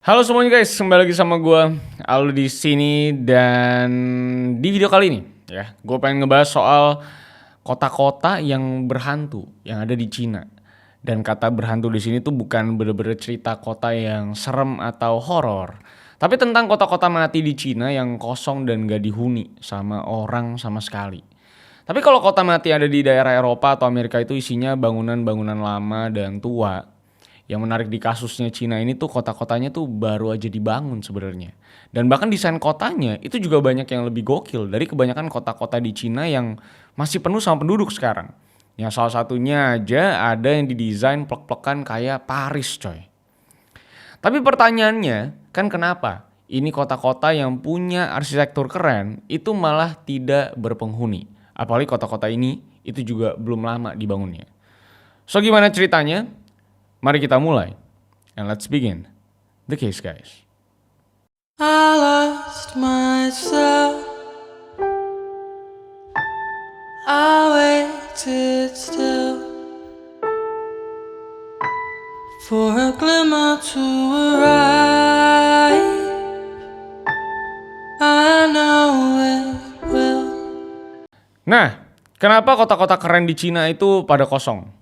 Halo semuanya guys, kembali lagi sama gue Aldo di sini dan di video kali ini ya, gue pengen ngebahas soal kota-kota yang berhantu yang ada di Cina. Dan kata berhantu di sini tuh bukan bener-bener cerita kota yang serem atau horor, tapi tentang kota-kota mati di Cina yang kosong dan gak dihuni sama orang sama sekali. Tapi kalau kota mati ada di daerah Eropa atau Amerika itu isinya bangunan-bangunan lama dan tua. Yang menarik di kasusnya Cina ini tuh kota-kotanya tuh baru aja dibangun sebenarnya. Dan bahkan desain kotanya itu juga banyak yang lebih gokil dari kebanyakan kota-kota di Cina yang masih penuh sama penduduk sekarang. Ya salah satunya aja ada yang didesain plek-plekan kayak Paris coy. Tapi pertanyaannya kan kenapa ini kota-kota yang punya arsitektur keren itu malah tidak berpenghuni. Apalagi kota-kota ini itu juga belum lama dibangunnya. So gimana ceritanya? Mari kita mulai. And let's begin the case guys. I lost myself. I waited still for a glimmer to arrive. I know it will. Nah, kenapa kota-kota keren di Cina itu pada kosong?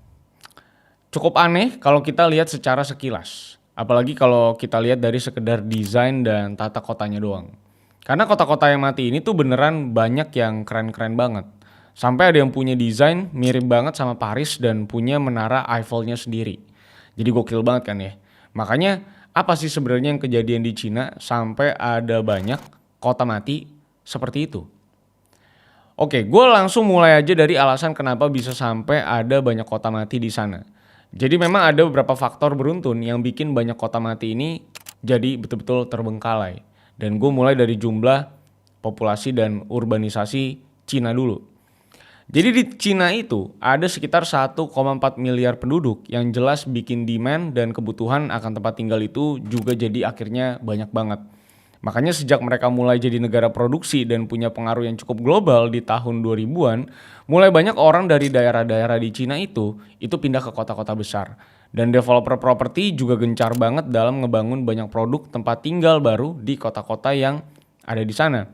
Cukup aneh kalau kita lihat secara sekilas. Apalagi kalau kita lihat dari sekedar desain dan tata kotanya doang. Karena kota-kota yang mati ini tuh beneran banyak yang keren-keren banget. Sampai ada yang punya desain mirip banget sama Paris dan punya menara Eiffelnya sendiri. Jadi gokil banget kan ya. Makanya apa sih sebenarnya yang kejadian di Cina sampai ada banyak kota mati seperti itu? Oke, gue langsung mulai aja dari alasan kenapa bisa sampai ada banyak kota mati di sana. Jadi memang ada beberapa faktor beruntun yang bikin banyak kota mati ini jadi betul-betul terbengkalai. Dan gue mulai dari jumlah populasi dan urbanisasi Cina dulu. Jadi di Cina itu ada sekitar 1,4 miliar penduduk yang jelas bikin demand dan kebutuhan akan tempat tinggal itu juga jadi akhirnya banyak banget. Makanya sejak mereka mulai jadi negara produksi dan punya pengaruh yang cukup global di tahun 2000-an, mulai banyak orang dari daerah-daerah di Cina itu pindah ke kota-kota besar. Dan developer properti juga gencar banget dalam ngebangun banyak produk tempat tinggal baru di kota-kota yang ada di sana.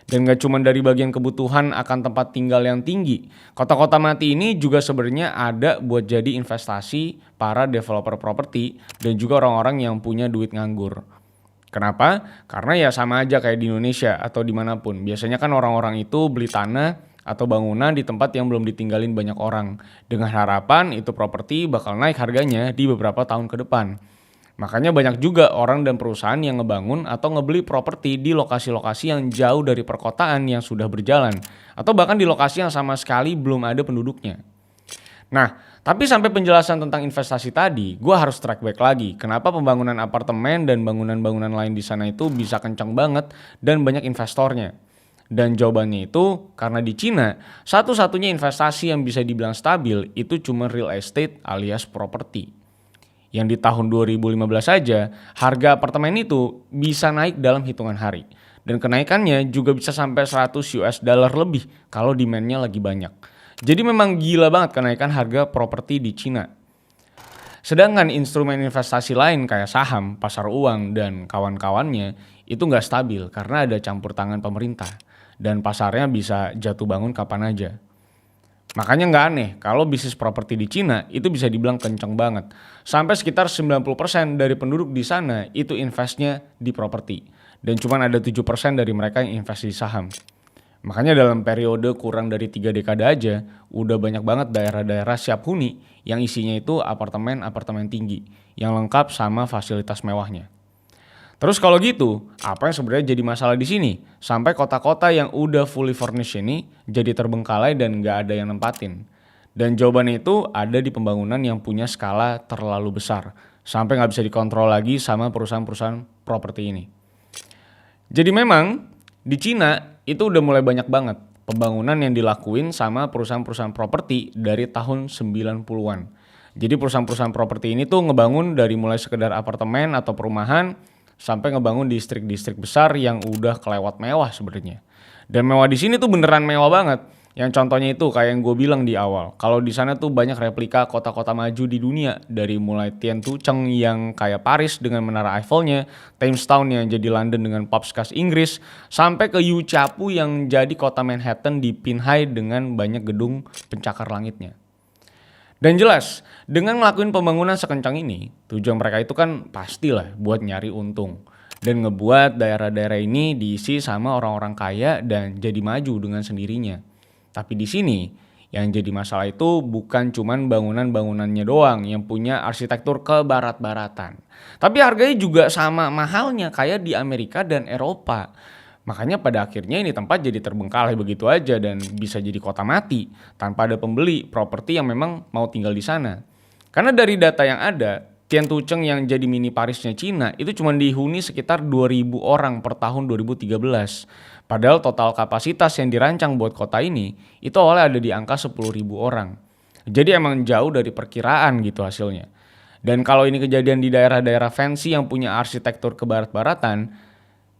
Dan gak cuma dari bagian kebutuhan akan tempat tinggal yang tinggi, kota-kota mati ini juga sebenarnya ada buat jadi investasi para developer properti dan juga orang-orang yang punya duit nganggur. Kenapa? Karena ya sama aja kayak di Indonesia atau dimanapun. Biasanya kan orang-orang itu beli tanah atau bangunan di tempat yang belum ditinggalin banyak orang. Dengan harapan itu properti bakal naik harganya di beberapa tahun ke depan. Makanya banyak juga orang dan perusahaan yang ngebangun atau ngebeli properti di lokasi-lokasi yang jauh dari perkotaan yang sudah berjalan. Atau bahkan di lokasi yang sama sekali belum ada penduduknya. Nah, tapi sampai penjelasan tentang investasi tadi, gue harus track back lagi. Kenapa pembangunan apartemen dan bangunan-bangunan lain di sana itu bisa kencang banget dan banyak investornya? Dan jawabannya itu karena di Cina, satu-satunya investasi yang bisa dibilang stabil itu cuma real estate alias properti. Yang di tahun 2015 saja, harga apartemen itu bisa naik dalam hitungan hari. Dan kenaikannya juga bisa sampai 100 US dollar lebih kalau demand-nya lagi banyak. Jadi memang gila banget kenaikan harga properti di Cina. Sedangkan instrumen investasi lain kayak saham, pasar uang, dan kawan-kawannya itu nggak stabil karena ada campur tangan pemerintah. Dan pasarnya bisa jatuh bangun kapan aja. Makanya nggak aneh kalau bisnis properti di Cina itu bisa dibilang kenceng banget. Sampai sekitar 90% dari penduduk di sana itu investnya di properti. Dan cuma ada 7% dari mereka yang invest di saham. Makanya dalam periode kurang dari 3 dekade aja, udah banyak banget daerah-daerah siap huni yang isinya itu apartemen-apartemen tinggi, yang lengkap sama fasilitas mewahnya. Terus kalau gitu, apa yang sebenarnya jadi masalah di sini? Sampai kota-kota yang udah fully furnished ini jadi terbengkalai dan nggak ada yang nempatin. Dan jawabannya itu ada di pembangunan yang punya skala terlalu besar, sampai nggak bisa dikontrol lagi sama perusahaan-perusahaan properti ini. Jadi memang di Cina itu udah mulai banyak banget pembangunan yang dilakuin sama perusahaan-perusahaan properti dari tahun 90-an. Jadi perusahaan-perusahaan properti ini tuh ngebangun dari mulai sekedar apartemen atau perumahan sampai ngebangun distrik-distrik besar yang udah kelewat mewah sebenarnya. Dan mewah di sini tuh beneran mewah banget. Yang contohnya itu kayak yang gue bilang di awal, kalau di sana tuh banyak replika kota-kota maju di dunia, dari mulai Tiantucheng yang kayak Paris dengan menara Eiffelnya, Thames Town yang jadi London dengan pubs khas Inggris, sampai ke Yuchapu yang jadi kota Manhattan di Pinhai dengan banyak gedung pencakar langitnya. Dan jelas, dengan ngelakuin pembangunan sekencang ini, tujuan mereka itu kan pastilah buat nyari untung. Dan ngebuat daerah-daerah ini diisi sama orang-orang kaya dan jadi maju dengan sendirinya. Tapi di sini yang jadi masalah itu bukan cuman bangunan-bangunannya doang yang punya arsitektur kebarat-baratan. Tapi harganya juga sama mahalnya kayak di Amerika dan Eropa. Makanya pada akhirnya ini tempat jadi terbengkalai begitu aja dan bisa jadi kota mati tanpa ada pembeli properti yang memang mau tinggal di sana. Karena dari data yang ada, Tiantucheng yang jadi mini Parisnya Cina itu cuma dihuni sekitar 2.000 orang per tahun 2013. Padahal total kapasitas yang dirancang buat kota ini itu awalnya ada di angka 10.000 orang. Jadi emang jauh dari perkiraan gitu hasilnya. Dan kalau ini kejadian di daerah-daerah fancy yang punya arsitektur kebarat-baratan,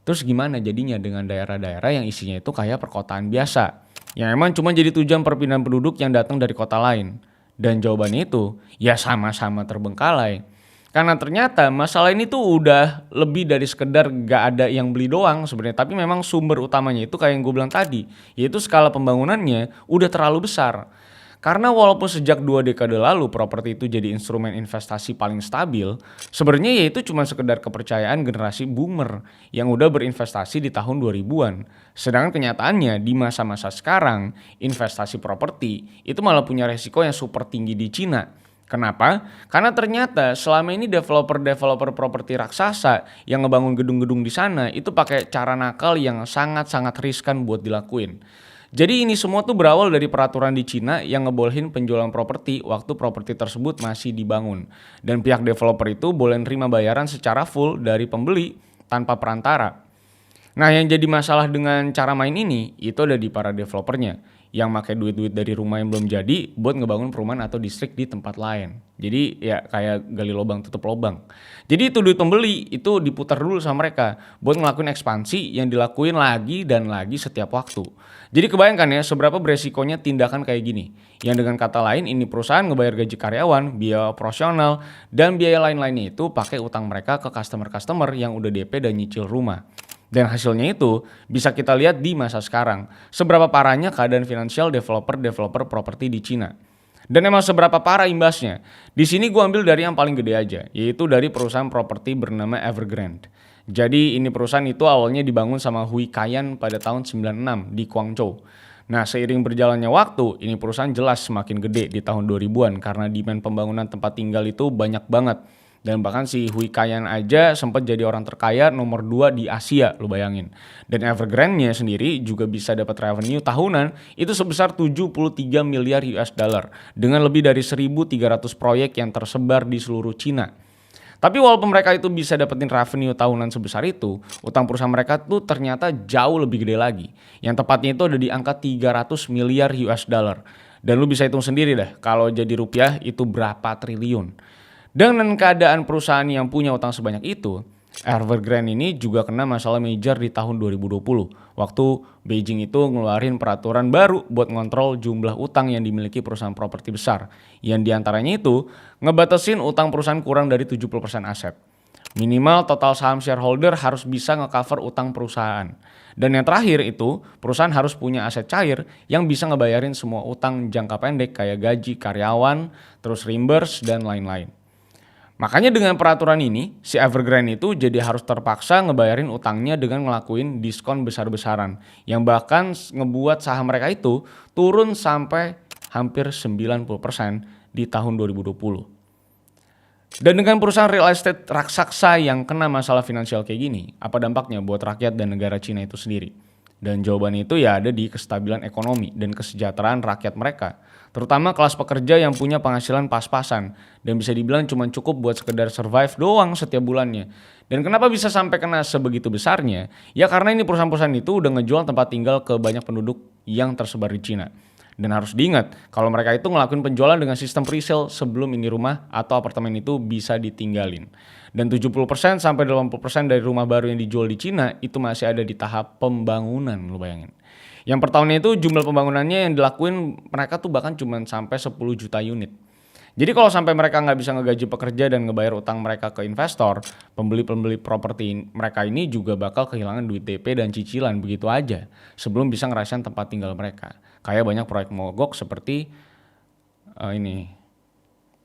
terus gimana jadinya dengan daerah-daerah yang isinya itu kayak perkotaan biasa, yang emang cuma jadi tujuan perpindahan penduduk yang datang dari kota lain? Dan jawabannya itu, ya sama-sama terbengkalai. Karena ternyata masalah ini tuh udah lebih dari sekedar gak ada yang beli doang sebenarnya. Tapi memang sumber utamanya itu kayak yang gue bilang tadi, yaitu skala pembangunannya udah terlalu besar. Karena walaupun sejak 2 dekade lalu properti itu jadi instrumen investasi paling stabil, sebenarnya ya itu cuma sekedar kepercayaan generasi boomer yang udah berinvestasi di tahun 2000-an. Sedangkan kenyataannya di masa-masa sekarang, investasi properti itu malah punya resiko yang super tinggi di Cina. Kenapa? Karena ternyata selama ini developer-developer properti raksasa yang ngebangun gedung-gedung di sana itu pakai cara nakal yang sangat-sangat riskan buat dilakuin. Jadi ini semua tuh berawal dari peraturan di Cina yang ngebolehin penjualan properti waktu properti tersebut masih dibangun. Dan pihak developer itu boleh nerima bayaran secara full dari pembeli tanpa perantara. Nah yang jadi masalah dengan cara main ini itu ada di para developernya yang pakai duit-duit dari rumah yang belum jadi buat ngebangun perumahan atau distrik di tempat lain. Jadi ya kayak gali lubang tutup lubang. Jadi itu duit pembeli itu diputar dulu sama mereka buat ngelakuin ekspansi yang dilakuin lagi dan lagi setiap waktu. Jadi kebayangkan ya seberapa beresikonya tindakan kayak gini. Yang dengan kata lain ini perusahaan ngebayar gaji karyawan, biaya operasional, dan biaya lain-lainnya itu pakai utang mereka ke customer-customer yang udah DP dan nyicil rumah. Dan hasilnya itu bisa kita lihat di masa sekarang, seberapa parahnya keadaan finansial developer-developer properti di Cina. Dan emang seberapa parah imbasnya. Di sini gue ambil dari yang paling gede aja, yaitu dari perusahaan properti bernama Evergrande. Jadi ini perusahaan itu awalnya dibangun sama Hui Kaiyan pada tahun 96 di Guangzhou. Nah seiring berjalannya waktu, ini perusahaan jelas semakin gede di tahun 2000-an karena demand pembangunan tempat tinggal itu banyak banget. Dan bahkan si Hui Kaiyan aja sempat jadi orang terkaya nomor 2 di Asia, lu bayangin. Dan Evergrande-nya sendiri juga bisa dapat revenue tahunan itu sebesar 73 miliar US dollar dengan lebih dari 1.300 proyek yang tersebar di seluruh Cina. Tapi walaupun mereka itu bisa dapetin revenue tahunan sebesar itu, utang perusahaan mereka tuh ternyata jauh lebih gede lagi. Yang tepatnya itu ada di angka 300 miliar US dollar. Dan lu bisa hitung sendiri deh kalau jadi rupiah itu berapa triliun. Dengan keadaan perusahaan yang punya utang sebanyak itu, Evergrande ini juga kena masalah major di tahun 2020. Waktu Beijing itu ngeluarin peraturan baru buat ngontrol jumlah utang yang dimiliki perusahaan properti besar. Yang diantaranya itu ngebatasin utang perusahaan kurang dari 70% aset. Minimal total saham shareholder harus bisa ngecover utang perusahaan. Dan yang terakhir itu, perusahaan harus punya aset cair yang bisa ngebayarin semua utang jangka pendek kayak gaji karyawan, terus reimburse, dan lain-lain. Makanya dengan peraturan ini, si Evergrande itu jadi harus terpaksa ngebayarin utangnya dengan ngelakuin diskon besar-besaran. Yang bahkan ngebuat saham mereka itu turun sampai hampir 90% di tahun 2020. Dan dengan perusahaan real estate raksasa yang kena masalah finansial kayak gini, apa dampaknya buat rakyat dan negara Cina itu sendiri? Dan jawabannya itu ya ada di kestabilan ekonomi dan kesejahteraan rakyat mereka. Terutama kelas pekerja yang punya penghasilan pas-pasan dan bisa dibilang cuma cukup buat sekedar survive doang setiap bulannya. Dan kenapa bisa sampai kena sebegitu besarnya? Ya karena ini perusahaan-perusahaan itu udah ngejual tempat tinggal ke banyak penduduk yang tersebar di Cina. Dan harus diingat kalau mereka itu ngelakuin penjualan dengan sistem presale sebelum ini rumah atau apartemen itu bisa ditinggalin. Dan 70% sampai 80% dari rumah baru yang dijual di Cina itu masih ada di tahap pembangunan, lu bayangin. Yang per tahunnya itu jumlah pembangunannya yang dilakuin mereka tuh bahkan cuma sampai 10 juta unit. Jadi kalau sampai mereka nggak bisa ngegaji pekerja dan ngebayar utang mereka ke investor, pembeli-pembeli properti mereka ini juga bakal kehilangan duit DP dan cicilan begitu aja sebelum bisa ngerasain tempat tinggal mereka. Kayak banyak proyek mogok seperti ini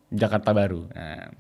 Jakarta Baru. Nah,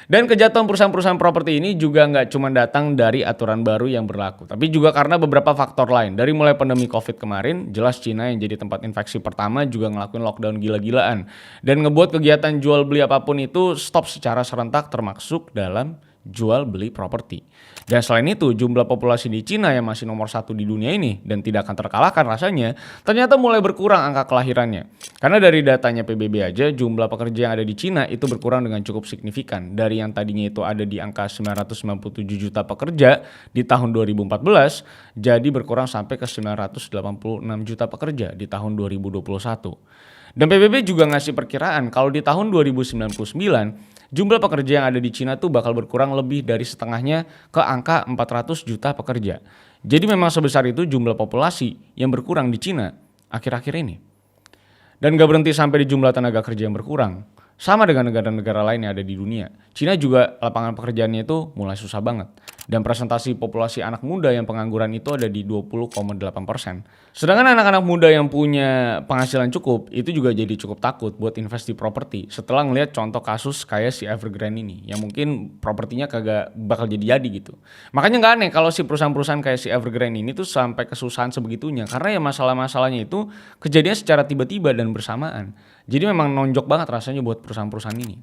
dan kejatuhan perusahaan-perusahaan properti ini juga nggak cuma datang dari aturan baru yang berlaku, tapi juga karena beberapa faktor lain. Dari mulai pandemi COVID kemarin, jelas Cina yang jadi tempat infeksi pertama juga ngelakuin lockdown gila-gilaan dan ngebuat kegiatan jual beli apapun itu stop secara serentak termasuk dalam jual beli properti. Dan selain itu, jumlah populasi di Cina yang masih nomor 1 di dunia ini dan tidak akan terkalahkan rasanya, ternyata mulai berkurang angka kelahirannya. Karena dari datanya PBB aja, jumlah pekerja yang ada di Cina itu berkurang dengan cukup signifikan. Dari yang tadinya itu ada di angka 997 juta pekerja di tahun 2014, jadi berkurang sampai ke 986 juta pekerja di tahun 2021. Dan PBB juga ngasih perkiraan kalau di tahun 2099, jumlah pekerja yang ada di Cina tuh bakal berkurang lebih dari setengahnya ke angka 400 juta pekerja. Jadi memang sebesar itu jumlah populasi yang berkurang di Cina akhir-akhir ini. Dan gak berhenti sampai di jumlah tenaga kerja yang berkurang. Sama dengan negara-negara lain yang ada di dunia. Cina juga lapangan pekerjaannya itu mulai susah banget. Dan presentasi populasi anak muda yang pengangguran itu ada di 20,8%. Sedangkan anak-anak muda yang punya penghasilan cukup itu juga jadi cukup takut buat invest di properti setelah ngelihat contoh kasus kayak si Evergrande ini yang mungkin propertinya kagak bakal jadi gitu. Makanya nggak aneh kalau si perusahaan-perusahaan kayak si Evergrande ini tuh sampai kesusahan sebegitunya karena ya masalah-masalahnya itu kejadian secara tiba-tiba dan bersamaan. Jadi memang nonjok banget rasanya buat perusahaan-perusahaan ini.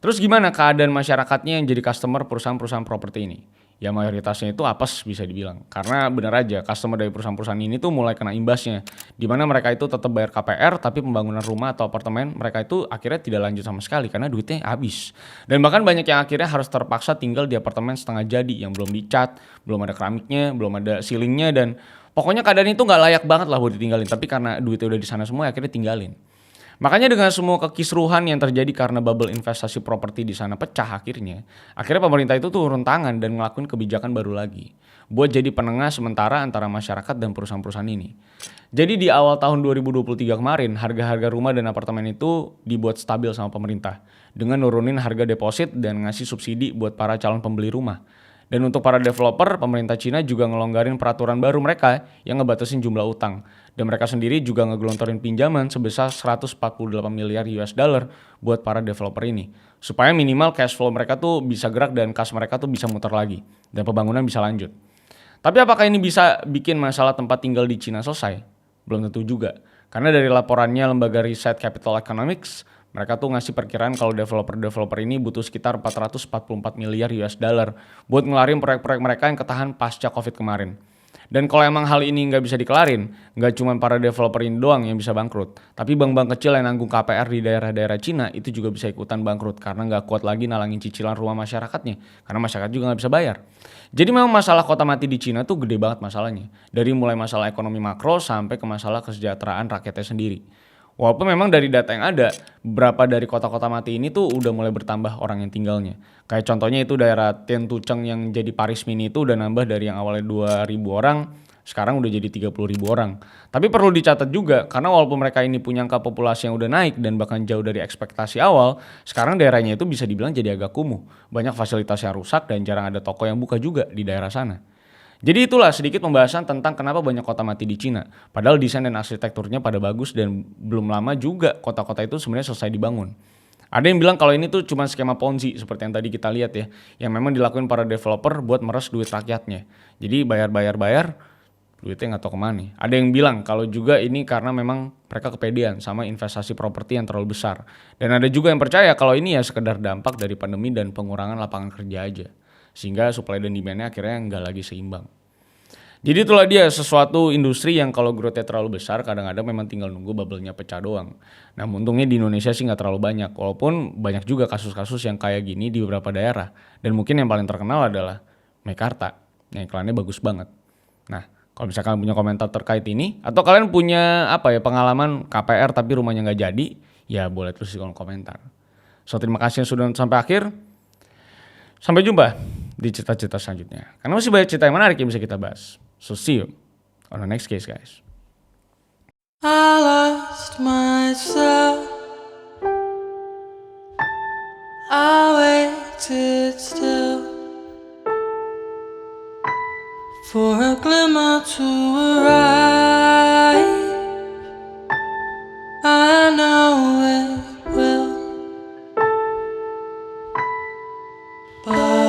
Terus gimana keadaan masyarakatnya yang jadi customer perusahaan-perusahaan properti ini? Ya mayoritasnya itu apes bisa dibilang. Karena benar aja customer dari perusahaan-perusahaan ini tuh mulai kena imbasnya. Dimana mereka itu tetap bayar KPR tapi pembangunan rumah atau apartemen mereka itu akhirnya tidak lanjut sama sekali karena duitnya habis. Dan bahkan banyak yang akhirnya harus terpaksa tinggal di apartemen setengah jadi yang belum dicat, belum ada keramiknya, belum ada ceilingnya dan pokoknya keadaan itu nggak layak banget lah buat ditinggalin. Tapi karena duitnya udah di sana semua akhirnya tinggalin. Makanya dengan semua kekisruhan yang terjadi karena bubble investasi properti di sana pecah akhirnya pemerintah itu turun tangan dan ngelakuin kebijakan baru lagi buat jadi penengah sementara antara masyarakat dan perusahaan-perusahaan ini. Jadi di awal tahun 2023 kemarin harga-harga rumah dan apartemen itu dibuat stabil sama pemerintah dengan nurunin harga deposit dan ngasih subsidi buat para calon pembeli rumah. Dan untuk para developer, pemerintah Cina juga ngelonggarin peraturan baru mereka yang ngebatasin jumlah utang. Dan mereka sendiri juga ngegelontorin pinjaman sebesar 148 miliar US dollar buat para developer ini. Supaya minimal cash flow mereka tuh bisa gerak dan kas mereka tuh bisa muter lagi. Dan pembangunan bisa lanjut. Tapi apakah ini bisa bikin masalah tempat tinggal di Cina selesai? Belum tentu juga. Karena dari laporannya lembaga riset Capital Economics, mereka tuh ngasih perkiraan kalau developer-developer ini butuh sekitar 444 miliar US dollar buat ngelarin proyek-proyek mereka yang ketahan pasca COVID kemarin. Dan kalau emang hal ini nggak bisa dikelarin, nggak cuma para developer ini doang yang bisa bangkrut, tapi bank-bank kecil yang nanggung KPR di daerah-daerah Cina itu juga bisa ikutan bangkrut karena nggak kuat lagi nalangin cicilan rumah masyarakatnya, karena masyarakat juga nggak bisa bayar. Jadi memang masalah kota mati di Cina tuh gede banget masalahnya, dari mulai masalah ekonomi makro sampai ke masalah kesejahteraan rakyatnya sendiri. Walaupun memang dari data yang ada, beberapa dari kota-kota mati ini tuh udah mulai bertambah orang yang tinggalnya. Kayak contohnya itu daerah Tiantucheng yang jadi Paris Mini itu udah nambah dari yang awalnya 2.000 orang, sekarang udah jadi 30.000 orang. Tapi perlu dicatat juga, karena walaupun mereka ini punya angka populasi yang udah naik dan bahkan jauh dari ekspektasi awal, sekarang daerahnya itu bisa dibilang jadi agak kumuh. Banyak fasilitas yang rusak dan jarang ada toko yang buka juga di daerah sana. Jadi itulah sedikit pembahasan tentang kenapa banyak kota mati di Cina. Padahal desain dan arsitekturnya pada bagus dan belum lama juga kota-kota itu sebenarnya selesai dibangun. Ada yang bilang kalau ini tuh cuma skema Ponzi seperti yang tadi kita lihat ya, yang memang dilakuin para developer buat meres duit rakyatnya. Jadi bayar, duitnya nggak tahu kemana. Ada yang bilang kalau juga ini karena memang mereka kepedean sama investasi properti yang terlalu besar. Dan ada juga yang percaya kalau ini ya sekedar dampak dari pandemi dan pengurangan lapangan kerja aja. Sehingga supply dan demand-nya akhirnya nggak lagi seimbang. Jadi itulah dia sesuatu industri yang kalau growth-nya terlalu besar kadang-kadang memang tinggal nunggu bubble-nya pecah doang. Nah untungnya di Indonesia sih nggak terlalu banyak, walaupun banyak juga kasus-kasus yang kayak gini di beberapa daerah. Dan mungkin yang paling terkenal adalah Mekarta, yang iklannya bagus banget. Nah kalau misalkan punya komentar terkait ini, atau kalian punya pengalaman KPR tapi rumahnya nggak jadi, ya boleh tulis di kolom komentar. So terima kasih yang sudah sampai akhir. Sampai jumpa di cerita-cerita selanjutnya. Karena masih banyak cerita yang menarik yang bisa kita bahas. So see you on the next case guys. I lost myself. I waited still for a glimmer to arrive. I know it will, but